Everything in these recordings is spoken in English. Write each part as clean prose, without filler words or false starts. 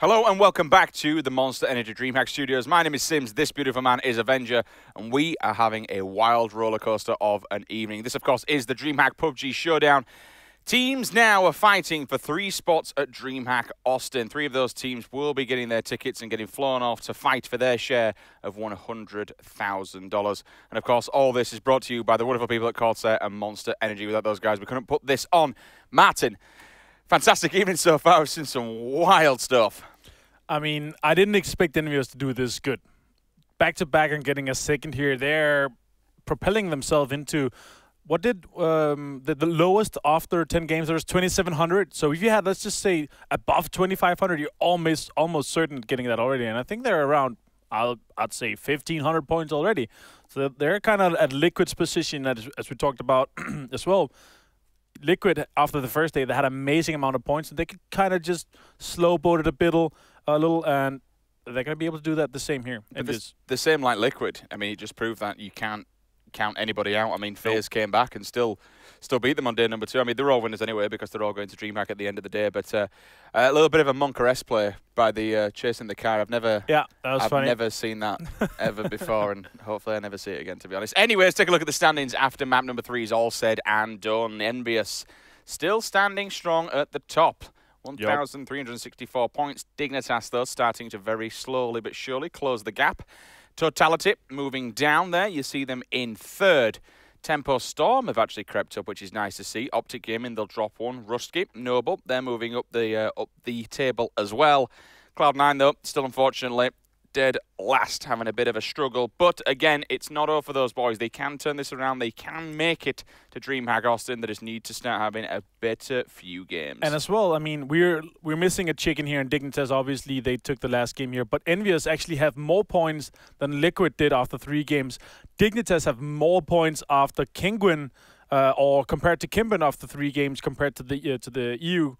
Hello and welcome back to the Monster Energy DreamHack Studios. My name is Sims, this beautiful man is Avenger, and we are having a wild roller coaster of an evening. This, of course, is the DreamHack Pubg Showdown. Teams now are fighting for 3 spots at DreamHack Austin. 3 of those teams will be getting their tickets and getting flown off to fight for their share of $100,000. And, of course, all this is brought to you by the wonderful people at Corsair and Monster Energy. Without those guys, we couldn't put this on. Martin, fantastic evening so far. We've seen some wild stuff. I mean, I didn't expect any of us to do this good. Back-to-back and getting a second here. They're propelling themselves into what did the lowest after 10 games there was 2,700. So if you had, let's just say, above 2,500, you're almost certain getting that already. And I think they're around, I'd say, 1,500 points already. So they're kind of at Liquid's position, as we talked about as well. Liquid, after the first day, they had an amazing amount of points, and they could kind of just slow boat it a little, and they're going to be able to do that the same here. The same like Liquid. I mean, it just proved that you can't count anybody out. I mean, FaZe came back and still beat them on day number 2. I mean, they're all winners anyway because they're all going to DreamHack at the end of the day. But a little bit of a Monker-esque play by the chasing the car. I've never seen that ever before, and hopefully I never see it again, to be honest. Anyway, let's take a look at the standings after map number 3 is all said and done. Envious still standing strong at the top. 1,364 points. Dignitas, though, starting to very slowly but surely close the gap. Totality moving down there. You see them in 3rd. Tempo Storm have actually crept up, which is nice to see. Optic Gaming, they'll drop 1. Rusky, Noble, they're moving up the table as well. Cloud9, though, still unfortunately dead last, having a bit of a struggle. But again, it's not over for those boys. They can turn this around. They can make it to DreamHack Austin. They just need to start having a better few games. And as well, I mean, we're missing a chicken here in Dignitas. Obviously, they took the last game here. But Envious actually have more points than Liquid did after 3 games. Dignitas have more points after Kinguin, or compared to Kimben after 3 games, compared to the EU.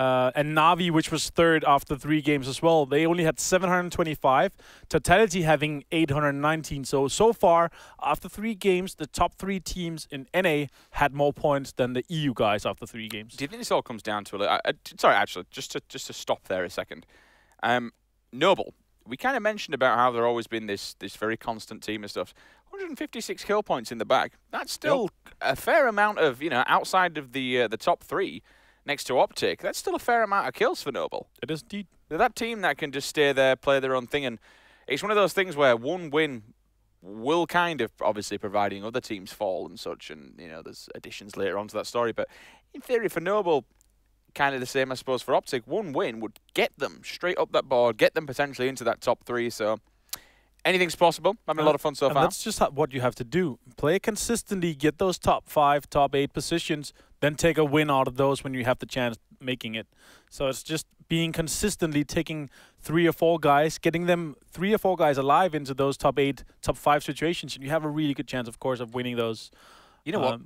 And Navi, which was 3rd after 3 games as well, they only had 725. Totality having 819. So far, after 3 games, the top 3 teams in NA had more points than the EU guys after 3 games. Do you think this all comes down to sorry, actually, just to stop there a second. Noble, we kind of mentioned about how there always been this very constant team and stuff. 156 kill points in the bag. That's still a fair amount of, outside of the top 3. Next to Optic, that's still a fair amount of kills for Noble. It is indeed. They're that team that can just stay there, play their own thing, and it's one of those things where one win will kind of, obviously providing other teams fall and such, and, there's additions later on to that story, but in theory for Noble, kind of the same, I suppose, for Optic. One win would get them straight up that board, get them potentially into that top 3, so anything's possible. Having a lot of fun so far. That's just what you have to do. Play consistently, get those top 5, top 8 positions, then take a win out of those when you have the chance making it. So it's just being consistently taking 3 or 4 guys, getting them 3 or 4 guys alive into those top 8, top 5 situations, and you have a really good chance, of course, of winning those. You know what?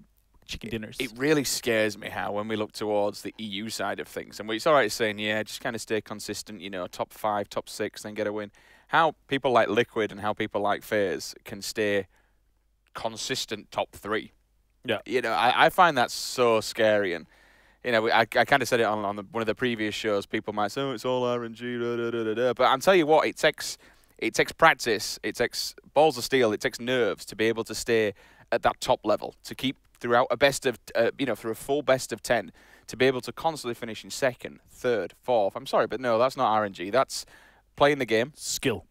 Chicken dinners. It really scares me how when we look towards the EU side of things, and it's all right saying, yeah, just kind of stay consistent, top 5, top 6, then get a win. How people like Liquid and how people like FaZe can stay consistent top 3. Yeah. I find that so scary, and I kind of said it on one of the previous shows. People might say, "Oh, it's all RNG," but I'll tell you what, it takes practice, it takes balls of steel, it takes nerves to be able to stay at that top level, to keep throughout a best of through a full best of 10, to be able to constantly finish in 2nd, 3rd, 4th. I'm sorry, but no, that's not RNG. That's playing the game, skill,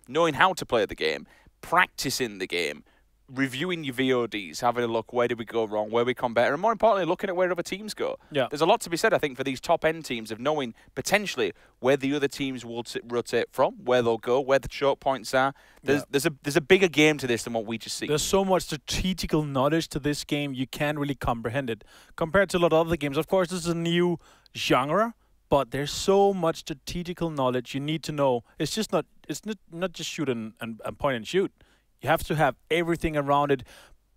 knowing how to play the game, practicing the game, reviewing your VODs, having a look, where did we go wrong, where we come better, and more importantly, looking at where other teams go. Yeah. There's a lot to be said, I think, for these top-end teams of knowing potentially where the other teams will rotate from, where they'll go, where the choke points are. There's a bigger game to this than what we just see. There's so much strategical knowledge to this game, you can't really comprehend it. Compared to a lot of other games, of course, this is a new genre, but there's so much strategical knowledge you need to know. It's not just shoot and point and shoot. You have to have everything around it,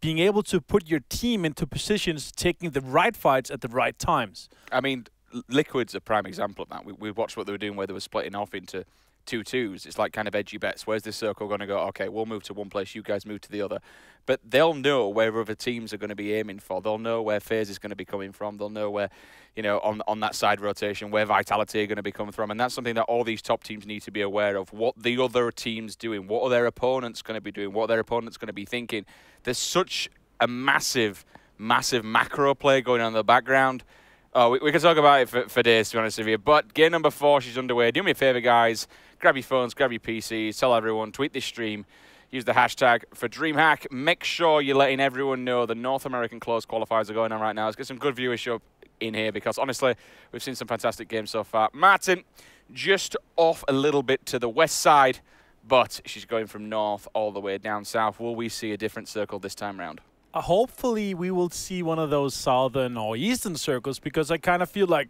being able to put your team into positions, taking the right fights at the right times. I mean, Liquid's a prime example of that. We watched what they were doing where they were splitting off into 2-2s. It's like kind of edgy bets. Where's this circle going to go? Okay, we'll move to one place, you guys move to the other. But they'll know where other teams are going to be aiming for. They'll know where FaZe is going to be coming from. They'll know where, you know, on that side rotation, where Vitality are going to be coming from. And that's something that all these top teams need to be aware of. What the other team's doing. What are their opponents going to be doing? What are their opponents going to be thinking? There's such a massive macro play going on in the background. Oh, we can talk about it for days, to be honest with you. But game number 4, she's underway. Do me a favor, guys. Grab your phones, grab your PCs, tell everyone, tweet this stream. Use the hashtag for DreamHack. Make sure you're letting everyone know the North American closed qualifiers are going on right now. Let's get some good viewership in here because, honestly, we've seen some fantastic games so far. Martin, just off a little bit to the west side, but she's going from north all the way down south. Will we see a different circle this time round? Hopefully, we will see one of those southern or eastern circles because I kind of feel like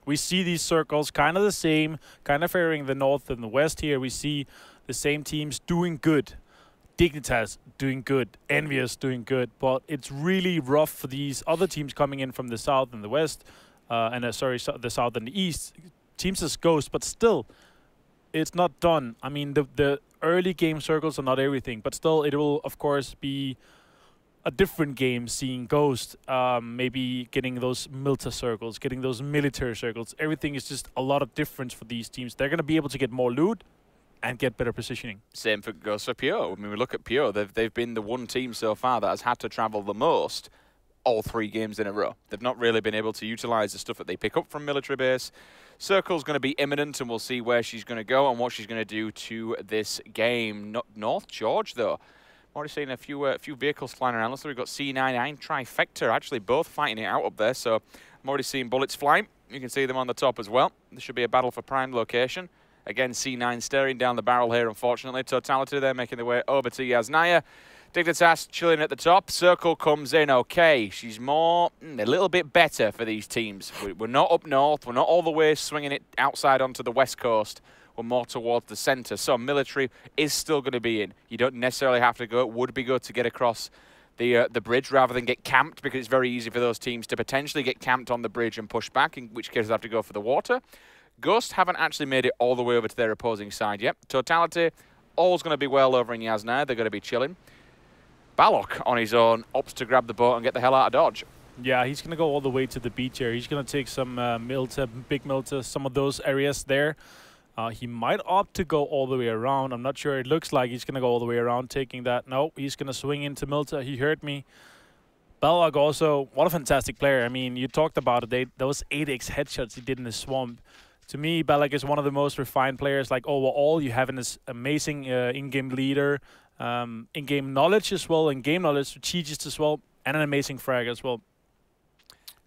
we see these circles kind of the same, kind of favoring the north and the west here. We see the same teams doing good. Dignitas doing good, Envious doing good, but it's really rough for these other teams coming in from the south and the west, the south and the east. Teams as Ghost, but still, it's not done. I mean, the early game circles are not everything, but still, it will, of course, be a different game seeing Ghost, maybe getting those Milta circles, getting those military circles. Everything is just a lot of difference for these teams. They're going to be able to get more loot and get better positioning. Same goes for Pure. I mean, we look at Pure. They've been the one team so far that has had to travel the most all 3 games in a row. They've not really been able to utilize the stuff that they pick up from military base. Circle's going to be imminent, and we'll see where she's going to go and what she's going to do to this game. North George, though. I'm already seeing a few vehicles flying around. Looks like we've got C99 Trifecta, actually both fighting it out up there. So I'm already seeing bullets flying. You can see them on the top as well. There should be a battle for prime location. Again, C9 staring down the barrel here, unfortunately. Totality there making their way over to Yasnaya. Dignitas chilling at the top. Circle comes in okay. She's more, a little bit better for these teams. We're not up north. We're not all the way swinging it outside onto the west coast. We're more towards the center. So military is still going to be in. You don't necessarily have to go. It would be good to get across the bridge rather than get camped because it's very easy for those teams to potentially get camped on the bridge and push back, in which case they have to go for the water. Ghost haven't actually made it all the way over to their opposing side yet. Totality, all's going to be well over in Yasna. They're going to be chilling. Balok, on his own, opts to grab the boat and get the hell out of Dodge. Yeah, he's going to go all the way to the beach here. He's going to take some Milta, big Milta, some of those areas there. He might opt to go all the way around. I'm not sure. It looks like he's going to go all the way around taking that. No, he's going to swing into Milta. He heard me. Balog also, what a fantastic player. I mean, you talked about it. Those 8x headshots he did in the swamp. To me, Balak is one of the most refined players. Like overall, you have this amazing in-game leader, in-game knowledge as well, in-game knowledge, strategist as well, and an amazing frag as well.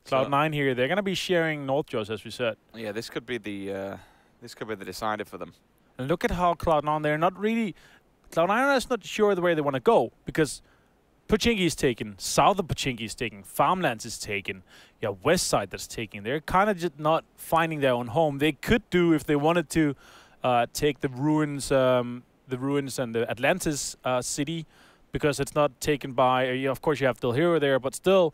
Cloud9 here, they're gonna be sharing North Jaws, as we said. Yeah, this could be the decider for them. And look at how Cloud9, they're not really. Cloud9 is not sure the way they want to go because Pochinki is taken, south of Pochinki is taken, Farmlands is taken, yeah, west side that's taken. They're kind of just not finding their own home. They could do if they wanted to take the ruins and the Atlantis city because it's not taken by. Of course, you have Del Hero there, but still,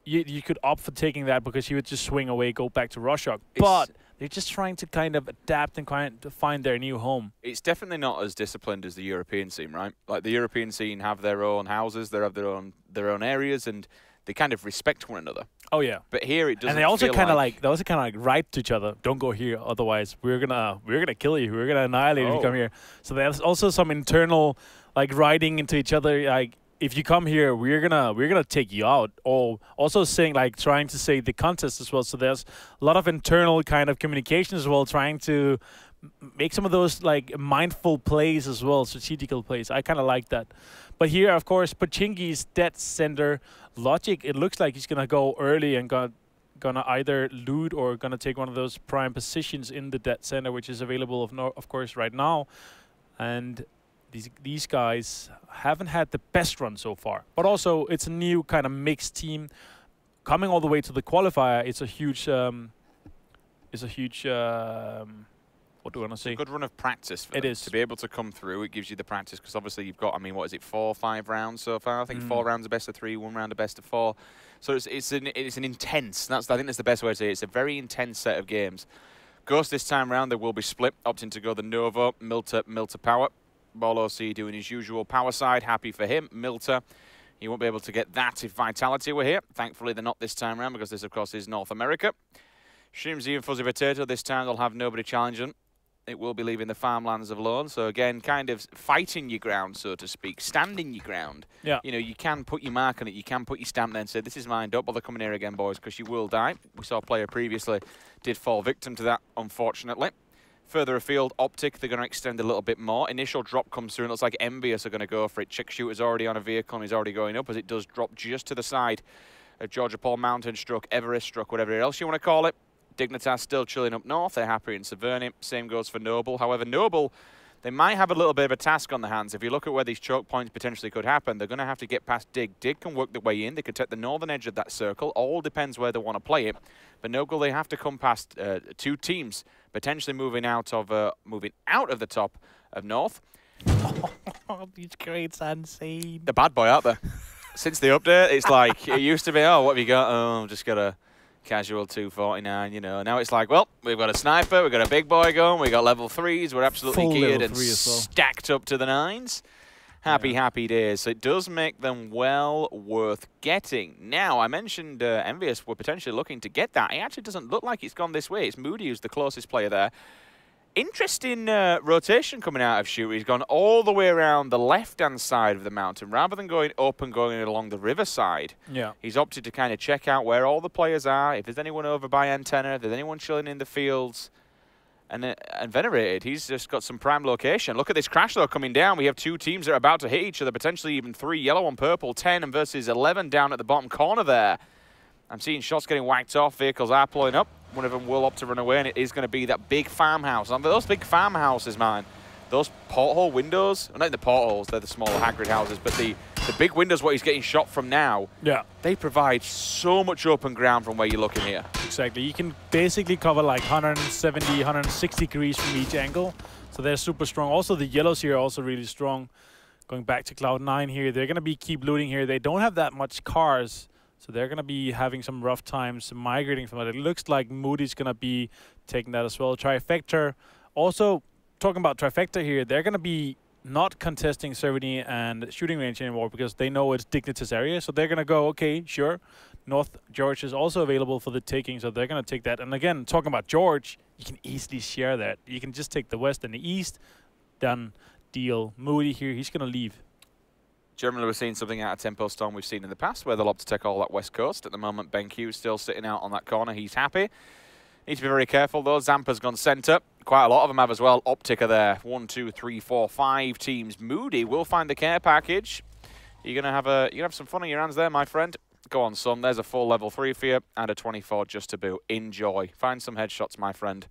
you could opt for taking that because you would just swing away, go back to Roshok. But they're just trying to kind of adapt and kind of find their new home. It's definitely not as disciplined as the European scene, right? Like the European scene have their own houses, they have their own areas, and they kind of respect one another. Oh yeah. But here it doesn't. And they also kind of like write to each other, "Don't go here, otherwise we're gonna kill you. We're gonna annihilate if you come here." So there's also some internal like writing into each other, like, if you come here, we're gonna take you out. Or also saying, like, trying to say the contest as well. So there's a lot of internal kind of communication as well, trying to make some of those like mindful plays as well, strategical plays. I kind of like that. But here, of course, Pochinki's dead center logic. It looks like he's gonna go early and gonna either loot or gonna take one of those prime positions in the dead center, which is available of course right now. And these guys haven't had the best run so far, but also it's a new kind of mixed team coming all the way to the qualifier. It's a huge what do I want to say? It's a good run of practice for them. It is. To be able to come through, it gives you the practice because obviously you've got, I mean, what is it, 4 or 5 rounds so far? I think 4 rounds of best of 3, 1 round of best of 4. So it's an intense. I think that's the best way to say it. It's a very intense set of games. Ghost this time round, they will be split, opting to go the Nova, Milter power. Bolo C doing his usual power side, happy for him. Milter, he won't be able to get that if Vitality were here. Thankfully, they're not this time round because this, of course, is North America. Shrimsy and Fuzzy Potato, this time they'll have nobody challenging. It will be leaving the farmlands alone. So again, kind of fighting your ground, so to speak, standing your ground. Yeah. You know, you can put your mark on it, you can put your stamp there and say, this is mine, don't bother coming here again, boys, because you will die. We saw a player previously did fall victim to that, unfortunately. Further afield, Optic, they're going to extend a little bit more. Initial drop comes through, and it looks like Envious are going to go for it. Chick Shooter's already on a vehicle, and he's already going up, as it does drop just to the side of Georgia Paul Mountain, struck Everest, struck whatever else you want to call it. Dignitas still chilling up north. They're happy in Severny. Same goes for Noble. However, Noble, they might have a little bit of a task on their hands. If you look at where these choke points potentially could happen, they're going to have to get past Dig. Dig can work their way in. They could take the northern edge of that circle. All depends where they want to play it. But Noble, they have to come past two teams, potentially moving out of the top of north. Oh, these grades are insane. The bad boy out there. Since the update, it's like, it used to be, oh, what have you got? Oh, just got a casual 249, you know. Now it's like, well, we've got a sniper, we've got a big boy going, we've got level 3s, we're absolutely Full geared and well. stacked up to the 9s. Happy days. So it does make them well worth getting. Now, I mentioned Envious were potentially looking to get that. It actually doesn't look like it's gone this way. It's Moody who's the closest player there. Interesting rotation coming out of Shooter. He's gone all the way around the left-hand side of the mountain. Rather than going up and going along the riverside, he's opted to kind of check out where all the players are, if there's anyone over by antenna, if there's anyone chilling in the fields. And Venerated, he's just got some prime location. Look at this crash, though, coming down. We have two teams that are about to hit each other, potentially even 3, yellow and purple, 10 and versus 11 down at the bottom corner there. I'm seeing shots getting whacked off. Vehicles are pulling up. One of them will opt to run away, and it is going to be that big farmhouse. And those big farmhouses, man, those porthole windows, well, not in the portholes, they're the smaller Hagrid houses, but the big windows what he's getting shot from now, they provide so much open ground from where you're looking here. Exactly. You can basically cover like 170, 160 degrees from each angle. So they're super strong. Also, the yellows here are also really strong. Going back to Cloud9 here, they're going to keep looting here. They don't have that much cars. So they're going to be having some rough times migrating from it. It looks like Moody's going to be taking that as well. Trifecta, also talking about Trifecta here, they're going to be not contesting Cervini and shooting range anymore because they know it's Dignitas area. So they're going to go, okay, sure. North George is also available for the taking, so they're going to take that. And again, talking about George, you can easily share that. You can just take the west and the east, done, deal. Moody here, he's going to leave. Generally, we're seeing something out of Tempo Storm we've seen in the past, where they'll opt to take all that west coast. At the moment, BenQ is still sitting out on that corner. He's happy. Need to be very careful, though. Zampa's gone centre. Quite a lot of them have as well. Optic are there. 1, 2, 3, 4, 5 teams. Moody will find the care package. You're gonna have some fun on your hands there, my friend. Go on, son. There's a full level 3 for you and a 24 just to boot. Enjoy. Find some headshots, my friend.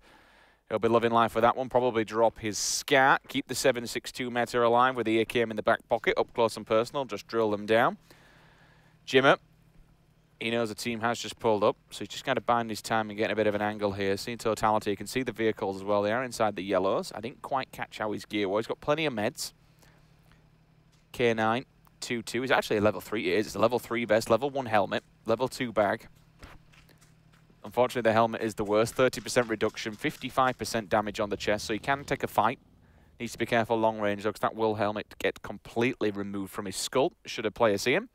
He'll be loving life with that one. Probably drop his scat. Keep the 7.62 meter alive with the AKM in the back pocket. Up close and personal. Just drill them down. Jimmer. He knows the team has just pulled up. So he's just kind of biding his time and getting a bit of an angle here. See totality. You can see the vehicles as well. They are inside the yellows. I didn't quite catch how his gear was. He's got plenty of meds. K9. 2-2. He's actually a level 3. It is. It's a level 3 vest. Level 1 helmet. Level 2 bag. Unfortunately, the helmet is the worst. 30% reduction, 55% damage on the chest, so he can take a fight. Needs to be careful long range, though, because that will helmet get completely removed from his skull, should a player see him.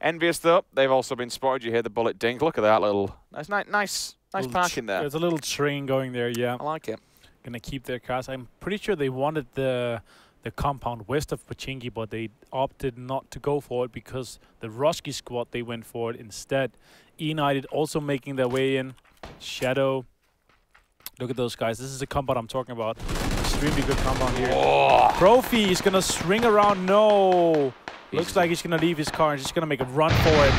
Envious, though, they've also been spotted. You hear the bullet dink. Look at that little... Nice parking there. There's a little train going there, yeah. I like it. Gonna keep their cars. I'm pretty sure they wanted the compound west of Pochinki, but they opted not to go for it because the Roski squad, they went for it instead. United also making their way in. Shadow. Look at those guys. This is the compound I'm talking about. Extremely good compound here. Oh. Profi is going to swing around. No. Looks like he's going to leave his car and just going to make a run for it.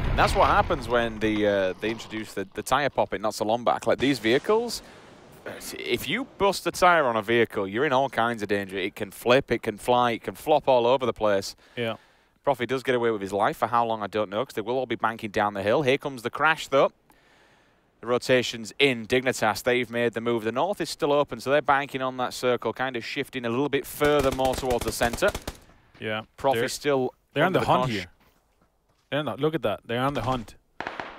And that's what happens when they introduce the tire popping not so long back. Like these vehicles, if you bust a tire on a vehicle, you're in all kinds of danger. It can flip, it can fly, it can flop all over the place. Yeah. Profi does get away with his life. For how long, I don't know, because they will all be banking down the hill. Here comes the crash, though. The rotation's in. Dignitas, they've made the move. The north is still open, so they're banking on that circle, kind of shifting a little bit further more towards the centre. Yeah. Profi's still... They're on the hunt here. They're not. Look at that. They're on the hunt.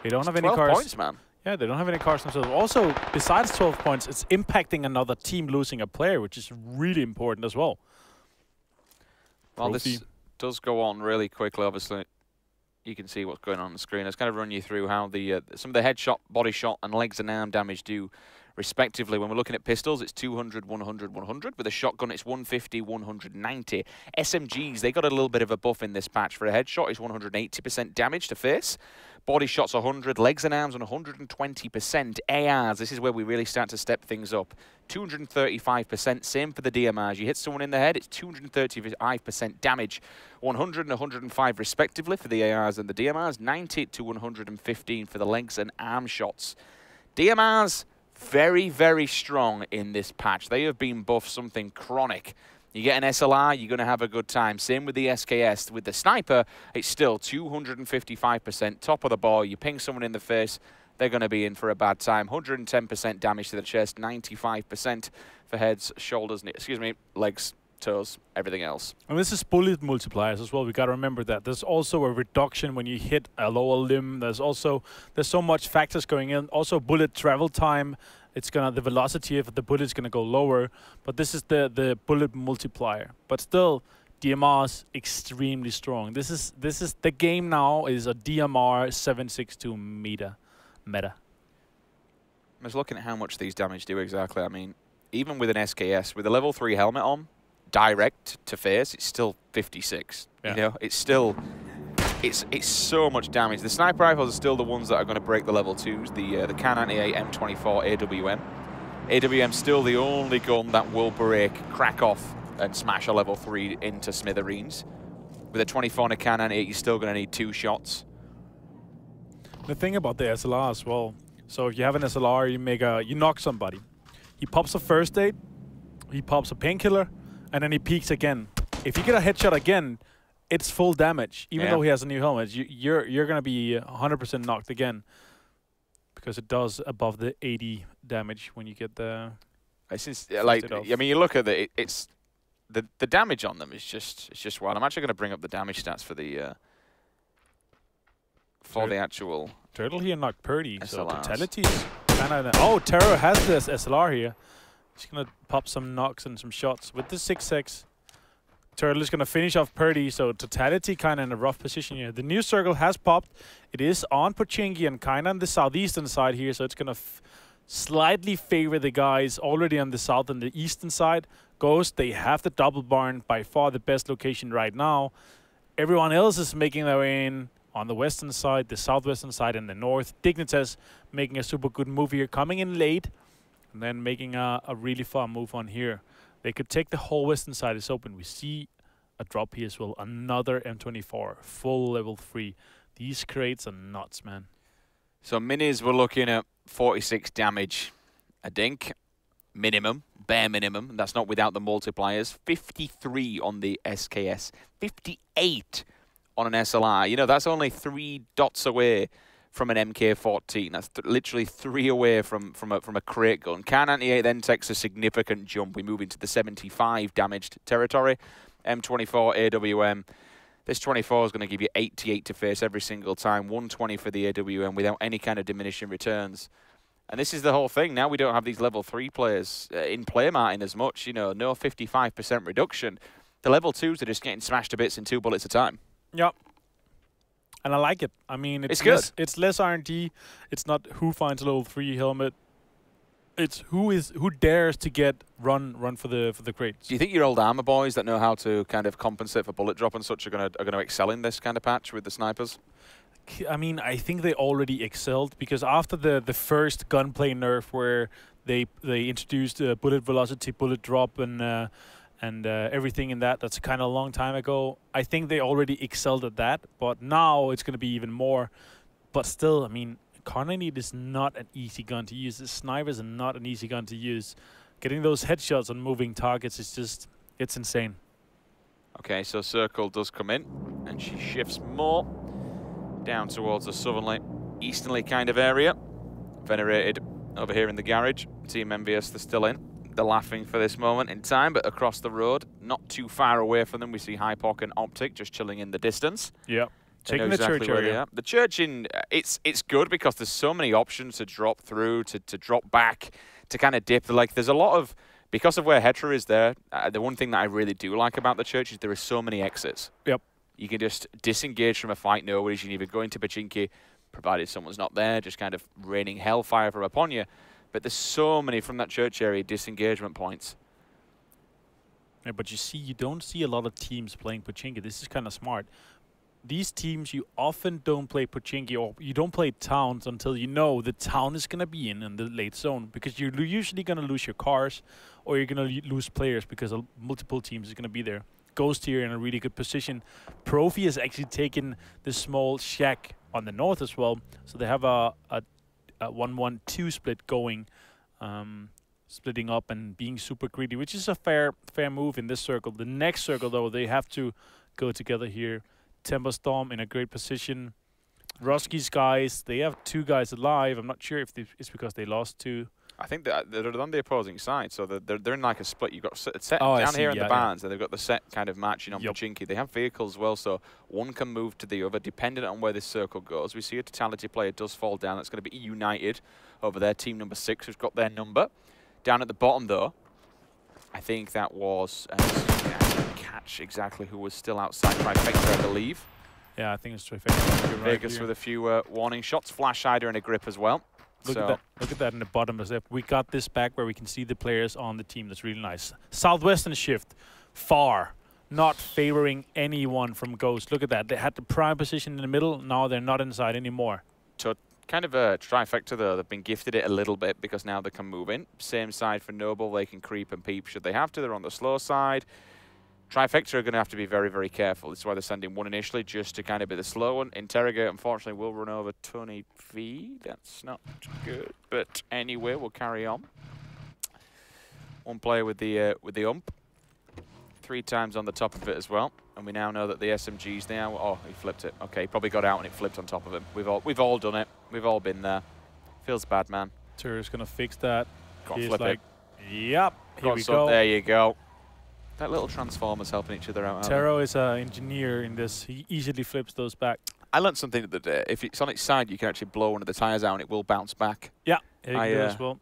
They don't have any 12 cars. points, man. Yeah, they don't have any cars themselves. Also, besides 12 points, it's impacting another team losing a player, which is really important as well. Well, this does go on really quickly, obviously. You can see what's going on the screen. Let's kind of run you through how the some of the headshot, body shot, and legs and arm damage do respectively. When we're looking at pistols, it's 200, 100, 100. With a shotgun, it's 150, 190. SMGs, they got a little bit of a buff in this patch. For a headshot, it's 180% damage to face. Body shots 100, legs and arms on 120%. ARs, this is where we really start to step things up. 235%, same for the DMRs. You hit someone in the head, it's 235% damage. 100 and 105 respectively for the ARs and the DMRs. 90 to 115 for the legs and arm shots. DMRs, very, very strong in this patch. They have been buffed something chronic. You get an SLR, you're going to have a good time. Same with the SKS. With the sniper, it's still 255%, top of the ball. You ping someone in the face, they're going to be in for a bad time. 110% damage to the chest, 95% for heads, shoulders, legs, toes, everything else. And this is bullet multipliers as well. We got to remember that. There's also a reduction when you hit a lower limb. There's so much factors going in. Also bullet travel time. The velocity of the bullet is gonna go lower, but this is the bullet multiplier. But still, DMR's extremely strong. This is the game now is a DMR 762 meta. I was looking at how much these damage do exactly. I mean, even with an SKS, with a level 3 helmet on, direct to face, it's still 56. Yeah. You know, it's still. It's so much damage. The sniper rifles are still the ones that are going to break the level 2s. The K98 M24 AWM. AWM's still the only gun that will crack off and smash a level 3 into smithereens. With a 24 and a K98, you're still going to need 2 shots. The thing about the SLR as well. So if you have an SLR, you knock somebody. He pops a first aid, he pops a painkiller, and then he peeks again. If you get a headshot again, it's full damage, even though he has a new helmet. You're gonna be 100% knocked again, because it does above the 80 damage when you get the. I mean, you look at it's the damage on them is just wild. I'm actually gonna bring up the damage stats for the actual. Turtle here knocked Purdy, so fatalities kind of. Oh, Terror has this SLR here. He's gonna pop some knocks and some shots with the 6x. Turtle is going to finish off Purdy, so totality kind of in a rough position here. The new circle has popped. It is on Pochinki and kind of on the southeastern side here, so it's going to slightly favor the guys already on the south and the eastern side. Ghost, they have the double barn, by far the best location right now. Everyone else is making their way in on the western side, the southwestern side, and the north. Dignitas making a super good move here, coming in late, and then making a really far move on here. They could take the whole western side is open. We see a drop here as well. Another M24, full level 3. These crates are nuts, man. So minis, we're looking at 46 damage a dink. Minimum, bare minimum. That's not without the multipliers. 53 on the SKS. 58 on an SLR. You know, that's only 3 dots away from an MK14. That's literally 3 away from a crate gun. K98 then takes a significant jump. We move into the 75 damaged territory. M24 AWM. This 24 is going to give you 88 to face every single time. 120 for the AWM without any kind of diminishing returns. And this is the whole thing. Now we don't have these level 3 players in play, Martin, as much. You know, no 55% reduction. The level 2s are just getting smashed to bits in 2 bullets a time. Yep. And I like it. I mean, it's good. It's less R&D. It's not who finds a level 3 helmet. It's who dares to get run for the crates. Do you think your old armor boys that know how to kind of compensate for bullet drop and such are gonna excel in this kind of patch with the snipers? I mean, I think they already excelled, because after the first gunplay nerf where they introduced bullet velocity, bullet drop, and everything in that's kind of a long time ago. I think they already excelled at that, but now it's going to be even more. But still, I mean, K98 is not an easy gun to use. The snipers are not an easy gun to use. Getting those headshots on moving targets is just, it's insane. Okay, so Circle does come in, and she shifts more down towards the southerly, easternly kind of area. Venerated over here in the garage. Team MVS, they're still in. They're laughing for this moment in time, but across the road, not too far away from them, we see Hypoc and Optic just chilling in the distance. Yep. Taking know the exactly church where they area. are. The church it's good because there's so many options to drop through, to drop back, to kind of dip. Like there's a lot of, because of where Hetra is there, the one thing that I really do like about the church is there are so many exits. Yep. You can just disengage from a fight nowhere. You can either go into Pachinki, provided someone's not there, just kind of raining hellfire from upon you. But there's so many from that church area disengagement points. Yeah, but you don't see a lot of teams playing Pachinki. This is kind of smart. These teams, you often don't play Pachinki, or you don't play towns until you know the town is going to be in the late zone, because you're usually going to lose your cars, or you're going to lose players because multiple teams is going to be there. Ghost here in a really good position. Profi has actually taken the small shack on the north as well, so they have a 1-1-2 split going, splitting up and being super greedy, which is a fair move in this circle. The next circle, though, they have to go together here. Temper Storm in a great position. Roski's guys, they have 2 guys alive. I'm not sure if it's because they lost 2. I think that they're on the opposing side, so they're in like a split. You've got a set Oh, down here in the barns, yeah. and they've got the set kind of matching on Pachinki. They have vehicles as well, so one can move to the other, depending on where this circle goes. We see a totality player does fall down. That's going to be United over there, team number 6, who's got their number. Down at the bottom, though, I think that was, I can't catch exactly who was still outside. Trifecta, I believe. Yeah, I think it's Trifecta. Vegas with a few warning shots. Flash Hider and a grip as well. Look at that! Look at that in the bottom. As if we got this back where we can see the players on the team. That's really nice. Southwestern shift, far, not favoring anyone from Ghost. Look at that. They had the prime position in the middle. Now they're not inside anymore. So kind of a Trifecta though. They've been gifted it a little bit because now they can move in. Same side for Noble. They can creep and peep should they have to. They're on the slow side. Trifecta are going to have to be very, very careful. This is why they're sending one initially, just to kind of be the slow one. Interrogate, unfortunately, will run over Tony V. That's not good. But anyway, we'll carry on. One player with the ump. 3 times on the top of it as well. And we now know that the SMGs now... Oh, he flipped it. Okay, he probably got out and it flipped on top of him. We've all done it. We've all been there. Feels bad, man. Terror's going to fix that. Go on, flip it. Yep, here we go. There you go. That little transformers helping each other out. Tero is an engineer in this. He easily flips those back. I learned something the other day. If it's on its side, you can actually blow one of the tyres out and it will bounce back. Yeah, here you go as well.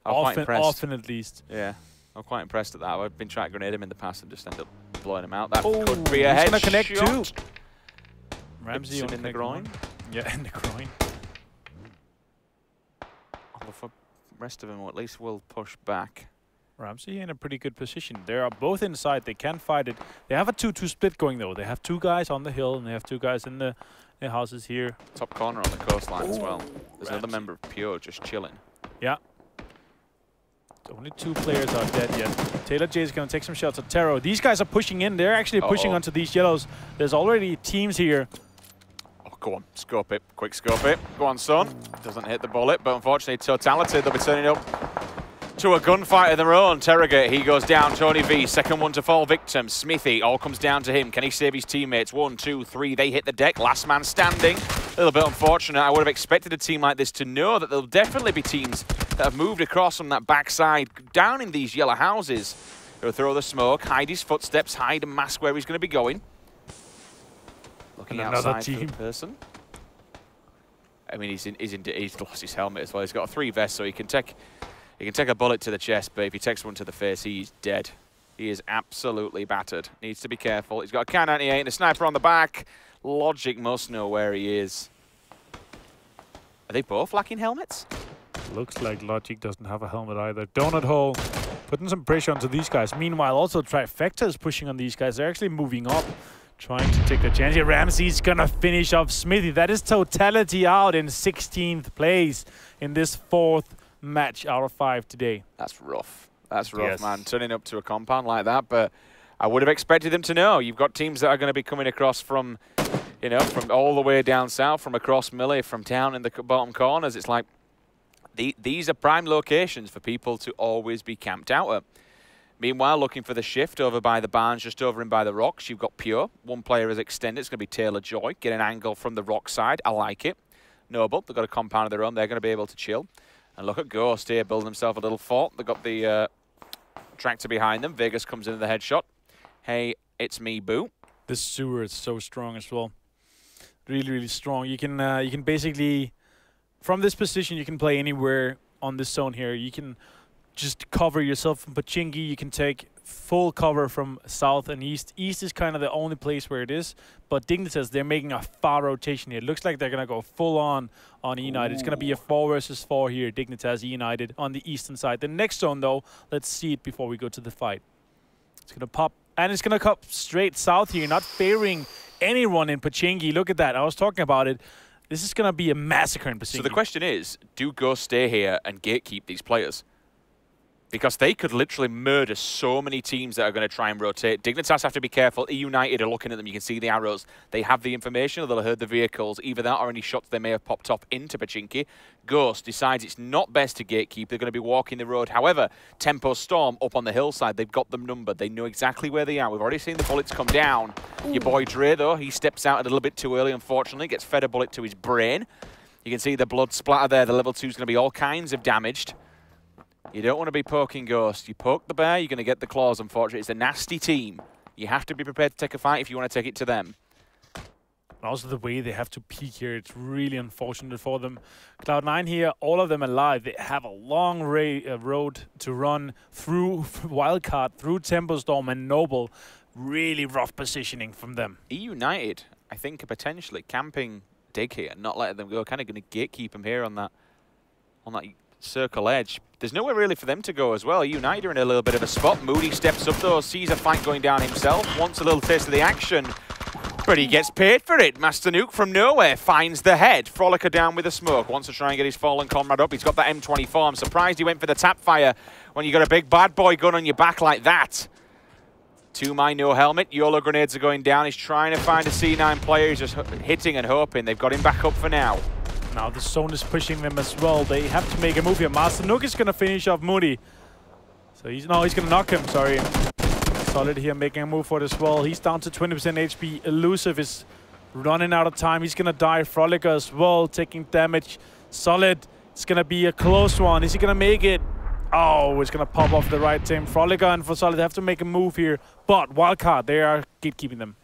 Often at least. Yeah, I'm quite impressed at that. I've been trying to grenade him in the past and just end up blowing him out. That could be a head gonna connect shot. too. Ramsey in the groin. Yeah, in the groin. The rest of them, or at least, will push back. Ramsey in a pretty good position. They are both inside. They can fight it. They have a 2-2 split going, though. They have 2 guys on the hill, and they have 2 guys in the houses here. Top corner on the coastline as well. There's another member of Pure just chilling. Yeah. Only 2 players are dead yet. Taylor J is going to take some shots at Tero. These guys are pushing in. They're actually pushing onto these yellows. There's already teams here. Oh, go on. Scope it. Quick scope it. Go on, son. Doesn't hit the bullet, but unfortunately, totality, they'll be turning up to a gunfight of their own. Terrogate, he goes down. Tony V, second one to fall victim. Smithy, all comes down to him. Can he save his teammates? 1, 2, 3, they hit the deck. Last man standing. A little bit unfortunate. I would have expected a team like this to know that there'll definitely be teams that have moved across from that backside down in these yellow houses. He'll throw the smoke, hide his footsteps, hide and mask where he's going to be going. Looking outside for the person. I mean, he's lost his helmet as well. He's got a 3 vest, so he can take a bullet to the chest, but if he takes one to the face, he's dead. He is absolutely battered. Needs to be careful. He's got a K98 and a sniper on the back. Logic must know where he is. Are they both lacking helmets? Looks like Logic doesn't have a helmet either. Donut Hole putting some pressure onto these guys. Meanwhile, also Trifecta is pushing on these guys. They're actually moving up, trying to take the chance. Here, Ramsey's going to finish off Smithy. That is totality out in 16th place in this 4th match out of 5 today. That's rough. That's rough, man. Turning up to a compound like that, but I would have expected them to know. You've got teams that are going to be coming across from, you know, from all the way down south, from across Millie, from down in the bottom corners. It's like these are prime locations for people to always be camped out at. Meanwhile, looking for the shift over by the barns, just over in by the rocks, you've got Pure. One player is extended. It's going to be Taylor Joy. Get an angle from the rock side. I like it. Noble, they've got a compound of their own. They're going to be able to chill. And look at Ghost here, building himself a little fort. They've got the tractor behind them. Vegas comes in with the headshot. Hey, it's me, boo. This sewer is so strong as well. Really, really strong. You can basically, from this position, you can play anywhere on this zone here. You can just cover yourself from Pubg. You can take full cover from south and east. East is kind of the only place where it is. But Dignitas, they're making a far rotation here. It looks like they're going to go full on United. It's going to be a 4 versus 4 here. Dignitas, United on the eastern side. The next zone, though, let's see it before we go to the fight. It's going to pop. And it's going to come straight south here, not favoring anyone in Pubg. Look at that. I was talking about it. This is going to be a massacre in Pubg. So the question is, do Ghost stay here and gatekeep these players? Because they could literally murder so many teams that are going to try and rotate. Dignitas have to be careful. United are looking at them. You can see the arrows. They have the information, or they'll have heard the vehicles. Either that or any shots they may have popped off into Pubg. Ghost decides it's not best to gatekeep. They're going to be walking the road. However, Tempo Storm up on the hillside, they've got them numbered. They know exactly where they are. We've already seen the bullets come down. Ooh. Your boy Dre, though, he steps out a little bit too early, unfortunately. Gets fed a bullet to his brain. You can see the blood splatter there. The level 2 is going to be all kinds of damaged. You don't want to be poking Ghost. You poke the bear, you're going to get the claws, unfortunately. It's a nasty team. You have to be prepared to take a fight if you want to take it to them. Also, the way they have to peek here, it's really unfortunate for them. Cloud9 here, all of them alive. They have a long road to run through Wildcard, through Tempo Storm and Noble. Really rough positioning from them. United, I think, are potentially camping Dig here, not letting them go. Kind of going to gatekeep them here on that circle edge. There's nowhere really for them to go as well. United are in a little bit of a spot. Moody steps up though, sees a fight going down himself, wants a little taste of the action, but he gets paid for it. Master Nuke from nowhere finds the head. Frolicker down with a smoke, wants to try and get his fallen comrade up. He's got that M24. I'm surprised he went for the tap fire when you got a big bad boy gun on your back like that. 2-my, no helmet. YOLO grenades are going down. He's trying to find a C9 player. He's just hitting and hoping. They've got him back up for now. Now the zone is pushing them as well. They have to make a move here. Master Nuke is going to finish off Moody. So he's going to knock him, sorry. Solid here making a move for it as well. He's down to 20% HP. Elusive is running out of time. He's going to die. Frolicker as well, taking damage. Solid, it's going to be a close one. Is he going to make it? Oh, it's going to pop off the right team. Frolicker and for Solid have to make a move here. But Wildcard, they are gatekeeping them.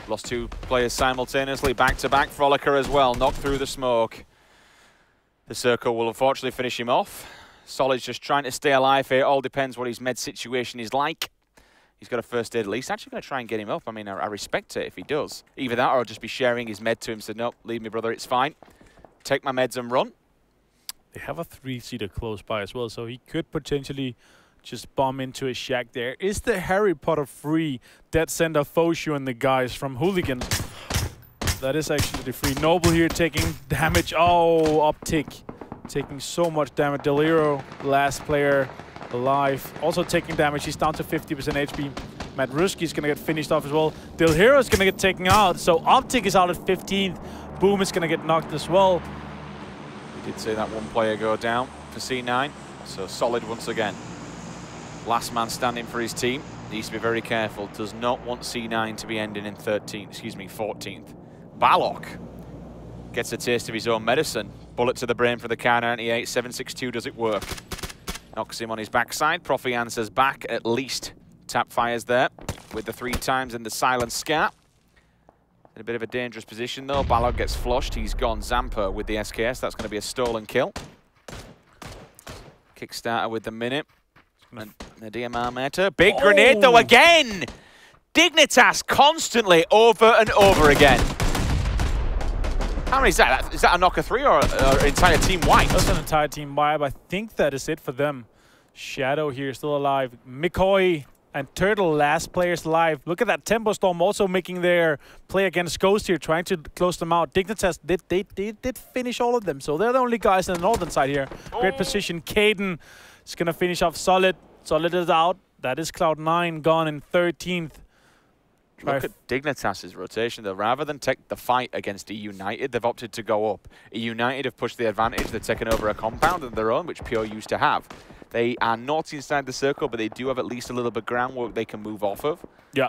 Lost 2 players simultaneously, back-to-back. Frolicker as well, knocked through the smoke. The circle will unfortunately finish him off. Solid's just trying to stay alive here. All depends what his med situation is like. He's got a first aid at least. Actually going to try and get him up. I mean, I respect it if he does. Either that or I'll just be sharing his med to him. So, no, leave me, brother, it's fine. Take my meds and run. They have a 3-seater close by as well, so he could potentially just bomb into a shack there. Is the Harry Potter free Dead Center Foshu and the guys from Hooligans? That is actually the free. Noble here taking damage. Oh, uptick. Taking so much damage. Deliro, last player alive. Also taking damage. He's down to 50% HP. Matt Ruski is going to get finished off as well. Deliro is going to get taken out. So Optic is out at 15th. Boom is going to get knocked as well. We did see that one player go down for C9. So Solid once again. Last man standing for his team. Needs to be very careful. Does not want C9 to be ending in 14th. Balok gets a taste of his own medicine. Bullet to the brain for the Kar 98. 762 does it work. Knocks him on his backside. Profi answers back at least. Tap fires there with the 3 times and the silent scat. In a bit of a dangerous position though. Balok gets flushed. He's gone. Zampa with the SKS. That's going to be a stolen kill. Kickstarter with the minute. And Nadia Marmeta. Big grenade though again! Dignitas constantly over and over again. How many is that? Is that a knocker 3 or an entire team wipe? That's an entire team wipe. I think that is it for them. Shadow here still alive. McCoy and Turtle, last players alive. Look at that. Tempo Storm also making their play against Ghost here, trying to close them out. Dignitas did finish all of them, so they're the only guys on the northern side here. Great position. Caden is going to finish off Solid. Solid is out. That is Cloud9 gone in 13th. Look at Dignitas' rotation though. Rather than take the fight against United, they've opted to go up. United have pushed the advantage. They've taken over a compound of their own, which Pure used to have. They are not inside the circle, but they do have at least a little bit of groundwork they can move off of. Yeah.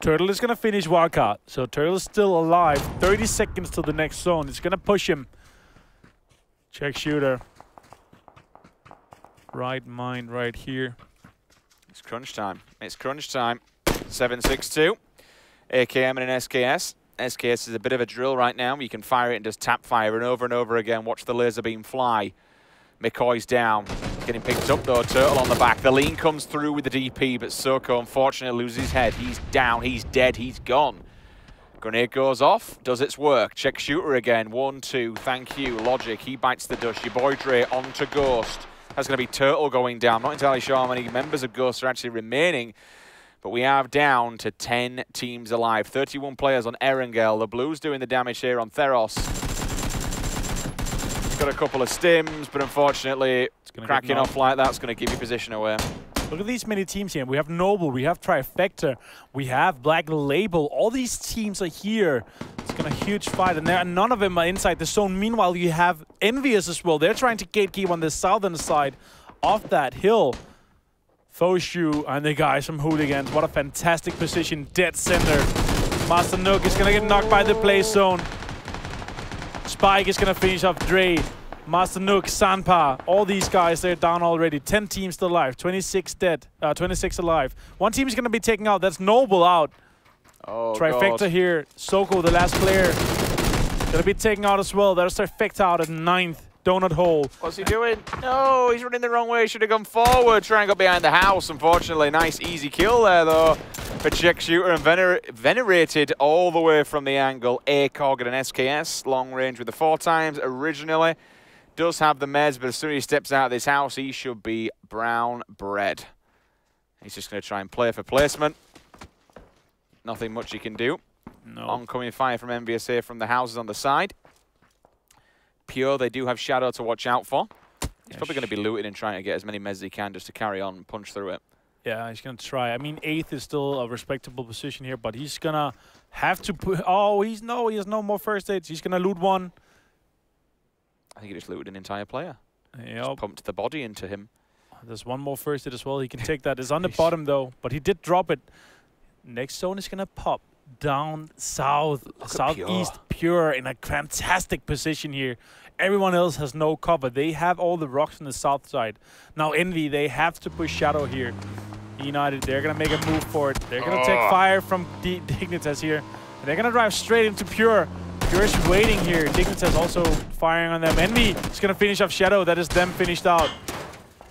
Turtle is going to finish Wildcard. So Turtle is still alive. 30 seconds to the next zone. It's going to push him. Check shooter. Right mind right here. It's crunch time. It's crunch time. 762. AKM and an SKS. SKS is a bit of a drill right now. You can fire it and just tap fire and over again. Watch the laser beam fly. McCoy's down. He's getting picked up though. Turtle on the back. The lean comes through with the DP, but Soko unfortunately loses his head. He's down. He's dead. He's gone. Grenade goes off. Does its work. Check shooter again. 1, 2. Thank you. Logic. He bites the dust. Your boy Dre onto Ghost. That's going to be Turtle going down. Not entirely sure how many members of Ghost are actually remaining. But we are down to 10 teams alive. 31 players on Erangel. The Blues doing the damage here on Theros. He's got a couple of stims, but unfortunately, cracking off like that's going to give you position away. Look at these many teams here. We have Noble, we have Trifecta, we have Black Label. All these teams are here. It's going to be a huge fight, and none of them are inside the zone. Meanwhile, you have Envious as well. They're trying to gatekeep on the southern side of that hill. Foshu and the guys from Hooligans. What a fantastic position. Dead center. Master Nook is going to get knocked by the play zone. Spike is going to finish off Dre. Master Nook, Sanpa, all these guys, they're down already. 10 teams still alive. 26 dead. 26 alive. One team is going to be taken out. That's Noble out. Oh, Trifecta God. here. Soko, the last player, going to be taken out as well. There's Trifecta out at 9th. Donut hole. What's he doing? No, he's running the wrong way. Should have gone forward. Try and go behind the house. Unfortunately, nice easy kill there though for Check Shooter and Venerated all the way from the angle. ACOG and an SKS. Long range with the 4 times originally. Does have the meds, but as soon as he steps out of this house, he should be brown bread. He's just going to try and play for placement. Nothing much he can do. No. Oncoming fire from Envious here from the houses on the side. Pure, they do have Shadow to watch out for. He's probably going to be looting and trying to get as many meds as he can just to carry on and punch through it. Yeah, he's going to try. I mean, 8th is still a respectable position here, but he's going to have to put... Oh, he has no more first aids. He's going to loot one. I think he just looted an entire player. Yep. Just pumped the body into him. There's one more first aid as well. He can take that. It's on the bottom, though, but he did drop it. Next zone is going to pop down south, southeast. Pure in a fantastic position here. Everyone else has no cover. They have all the rocks on the south side. Now Envy, they have to push Shadow here. United, they're going to make a move for it. They're going to take fire from Dignitas here. And they're going to drive straight into Pure. Pure is waiting here. Dignitas also firing on them. Envy is going to finish off Shadow. That is them finished out.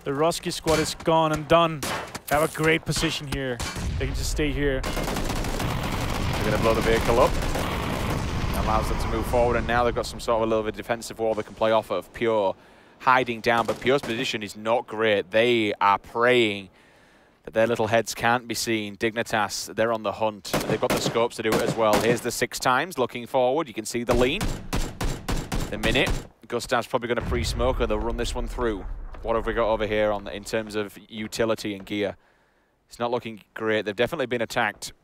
The Roski squad is gone and done. They have a great position here. They can just stay here. They're going to blow the vehicle up. Allows them to move forward, and now they've got some sort of a little bit of defensive wall they can play off of. Pure hiding down, but Pure's position is not great. They are praying that their little heads can't be seen. Dignitas, they're on the hunt. They've got the scopes to do it as well. Here's the 6 times looking forward. You can see the lean. The minute. Gustav's probably going to pre-smoke, and they'll run this one through. What have we got over here on in terms of utility and gear? It's not looking great. They've definitely been attacked.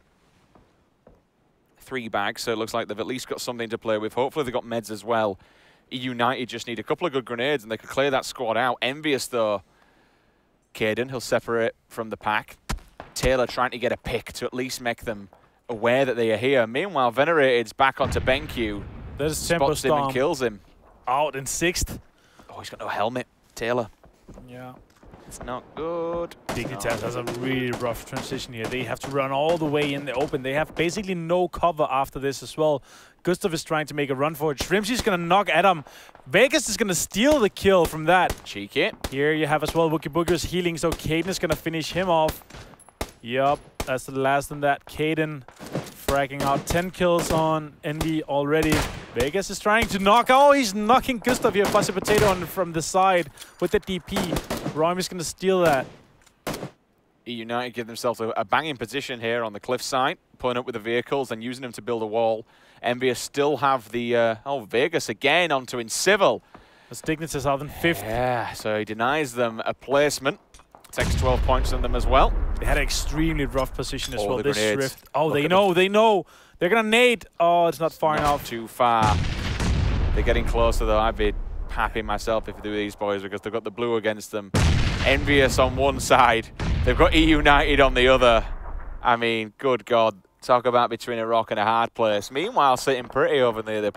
3 bags, so it looks like they've at least got something to play with. Hopefully they've got meds as well. United just need a couple of good grenades and they could clear that squad out. Envious though. Caden, he'll separate from the pack. Taylor trying to get a pick to at least make them aware that they are here. Meanwhile, Venerated's back onto BenQ. There's Tempo spots him Storm. and kills him. Out in 6th. Oh, he's got no helmet. Taylor. Yeah. It's not good. Dignitas has a really rough transition here. They have to run all the way in the open. They have basically no cover after this as well. Gustav is trying to make a run for it. Shrimpsy's going to knock at him. Vegas is going to steal the kill from that. Cheeky. Here you have as well Wookie Booger's healing, so Caden is going to finish him off. Yup, that's the last on that. Caden fracking out 10 kills on Envy already. Vegas is trying to knock. Oh, he's knocking Gustav here. Fuzzy Potato on from the side with the DP. Roym is going to steal that. United give themselves a banging position here on the cliff side, pulling up with the vehicles and using them to build a wall. Envious still have the, Vegas again onto Incivil. As Dignitas out in 5th. Yeah, so he denies them a placement. Takes 12 points on them as well. They had an extremely rough position as All well. the This grenades. Rift. Oh, Look they at know, they know. They're going to nade. Oh, it's not far enough. Too far. They're getting closer though. I'd be happy myself if they do these boys because they've got the blue against them. Envious on one side. They've got United on the other. I mean, good God. Talk about between a rock and a hard place. Meanwhile, sitting pretty over there, the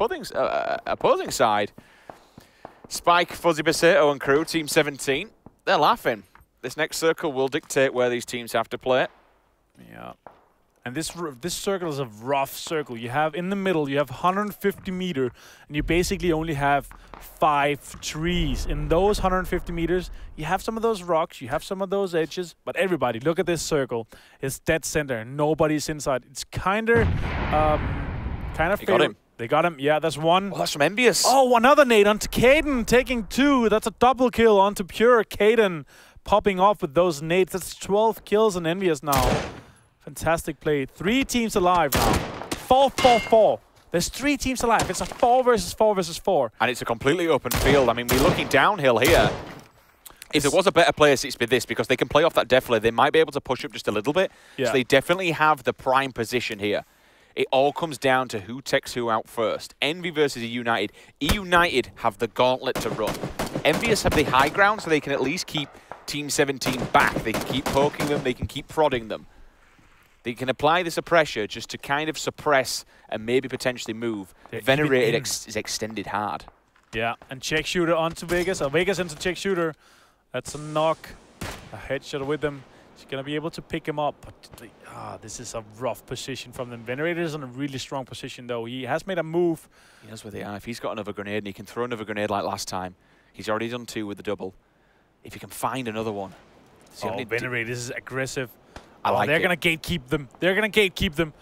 opposing side. Spike, Fuzzy Basato and crew, Team 17. They're laughing. This next circle will dictate where these teams have to play. Yeah. And this circle is a rough circle. You have in the middle, you have 150 meter, and you basically only have 5 trees. In those 150 meters, you have some of those rocks, you have some of those edges, but everybody, look at this circle. It's dead center. Nobody's inside. It's kind of They got him. They got him. Yeah, that's one. Oh, that's from Envious. Oh, another nade onto Caden, taking 2. That's a double kill onto Pure. Caden popping off with those nades. That's 12 kills on Envious now. Fantastic play. 3 teams alive now. 4-4-4. There's 3 teams alive. It's a 4 versus 4 versus 4. And it's a completely open field. I mean, we're looking downhill here. If there was a better place, it's been this, because they can play off that definitely. They might be able to push up just a little bit. Yeah. So they definitely have the prime position here. It all comes down to who takes who out first. Envy versus E-United. E-United have the gauntlet to run. Envious have the high ground, so they can at least keep Team 17 back. They can keep poking them. They can keep prodding them. They can apply this pressure just to kind of suppress and maybe potentially move. Venerated is extended hard. Yeah, and check shooter onto Vegas. Vegas into check shooter. That's a knock. A headshot with them. He's going to be able to pick him up. But this is a rough position from them. Venerator is in a really strong position, though. He has made a move. He knows where they are. If he's got another grenade and he can throw another grenade like last time, he's already done 2 with the double. If he can find another one. Venerator, this is aggressive. They're going to gatekeep them. They're going to gatekeep them.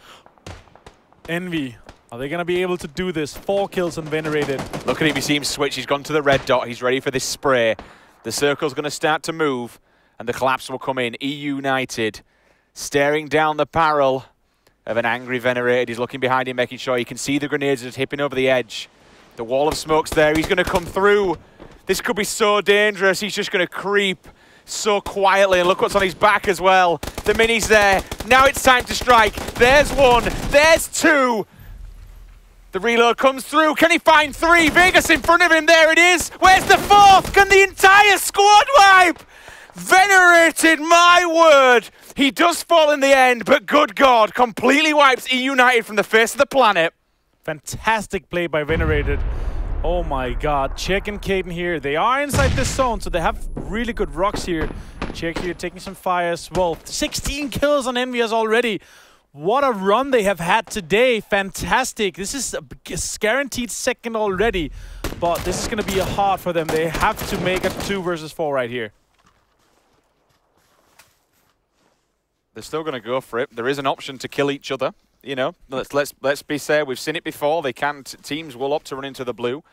Envy. Are they going to be able to do this? 4 kills on Venerated. Look at him. You see him switch. He's gone to the red dot. He's ready for this spray. The circle's going to start to move, and the collapse will come in. E-United staring down the barrel of an angry Venerated. He's looking behind him, making sure he can see the grenades just hipping over the edge. The wall of smoke's there. He's going to come through. This could be so dangerous. He's just going to creep so quietly, and look what's on his back as well. The mini's there. Now it's time to strike. There's 1. There's 2. The reload comes through. Can he find 3? Vegas in front of him. There it is. Where's the 4th? Can the entire squad wipe? Venerated, my word. He does fall in the end, but good God, completely wipes E-United from the face of the planet. Fantastic play by Venerated. Oh my God. Check and Caden here. They are inside this zone, so they have really good rocks here. Check here, taking some fire as well. 16 kills on Envious already. What a run they have had today. Fantastic. This is a guaranteed 2nd already, but this is going to be hard for them. They have to make a 2 versus 4 right here. They're still going to go for it. There is an option to kill each other. You know, let's be fair. We've seen it before. They can. Teams will opt to run into the blue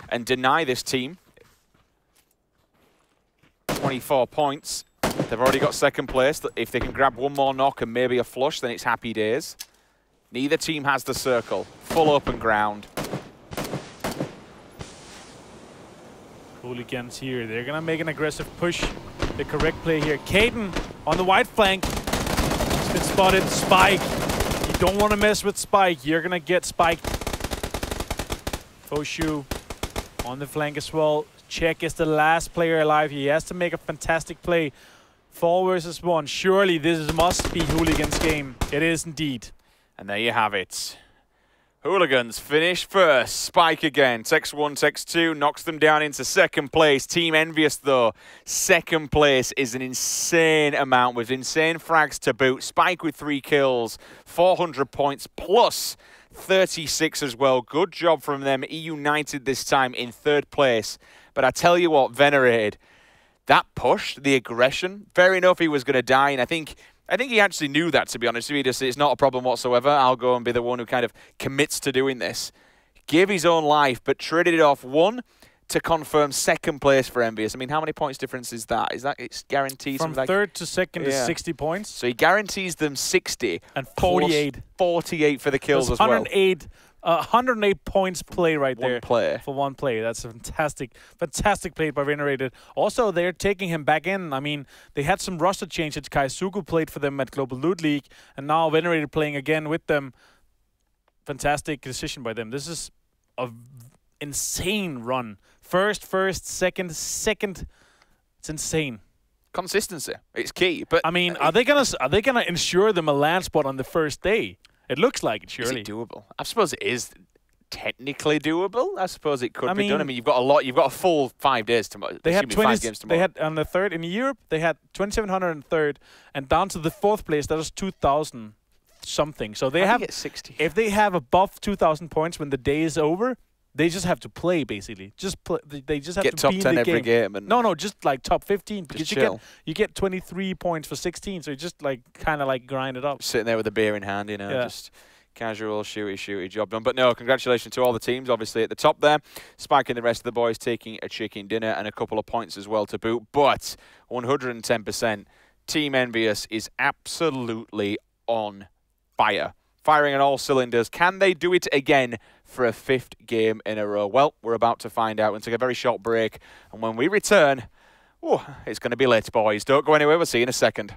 and deny this team 24 points. They've already got 2nd place. If they can grab 1 more knock and maybe a flush, then it's happy days. Neither team has the circle. Full open ground. Hooligans here. They're going to make an aggressive push. The correct play here. Caden on the white flank. He's been spotted. Spike. You don't want to mess with Spike. You're going to get spiked. Foshu on the flank as well. Check is the last player alive. He has to make a fantastic play. 4 versus 1. Surely this must be Hooligans' game. It is indeed. And there you have it. Hooligans finish first. Spike again. Takes 1, takes 2. Knocks them down into 2nd place. Team Envious, though. 2nd place is an insane amount with insane frags to boot. Spike with 3 kills. 400 points plus 36 as well. Good job from them. E-United this time in 3rd place. But I tell you what, Venerated, that push, the aggression, fair enough he was going to die, and I think he actually knew that, to be honest. He just, it's not a problem whatsoever. I'll go and be the one who kind of commits to doing this. Gave his own life, but traded it off. 1 to confirm 2nd place for Envious. I mean, how many points difference is that? Is that it's guaranteed? From like 3rd to 2nd is 60 points. So he guarantees them 60. And 48. 48 for the kills as well. 108 points play right there. 1 play. For 1 play. That's a fantastic play by Venerated. Also, they're taking him back in. I mean, they had some roster changes. Kaisuku played for them at Global Loot League, and now Venerated playing again with them. Fantastic decision by them. This is a insane run. First, second. It's insane. Consistency. It's key. But I mean, are they gonna ensure them a land spot on the first day? It looks like it, surely. Is it doable? I suppose it is technically doable. I suppose it could be done. I mean, you've got a full 5 days tomorrow. They had 5 games tomorrow. They had on the 3rd in Europe. They had 2,700 on 3rd, and down to the 4th place. That was 2,000. something. So they How do have you get 60? if they have above 2,000 points when the day is over, they just have to play basically. Just play. They just have Get to top be 10 in the every game. game and No, just like top 15 because chill. you get 23 points for 16. So you just like kind of like grind it up. Sitting there with a beer in hand, you know, Yeah. just casual, shooty, job done. But no, congratulations to all the teams, obviously, at the top there. Spike and the rest of the boys taking a chicken dinner and a couple of points as well to boot. But 110%, Team Envious is absolutely on fire. Firing on all cylinders. Can they do it again for a 5th game in a row? Well, we're about to find out. We'll take a very short break. And when we return, it's going to be lit, boys. Don't go anywhere. We'll see you in a second.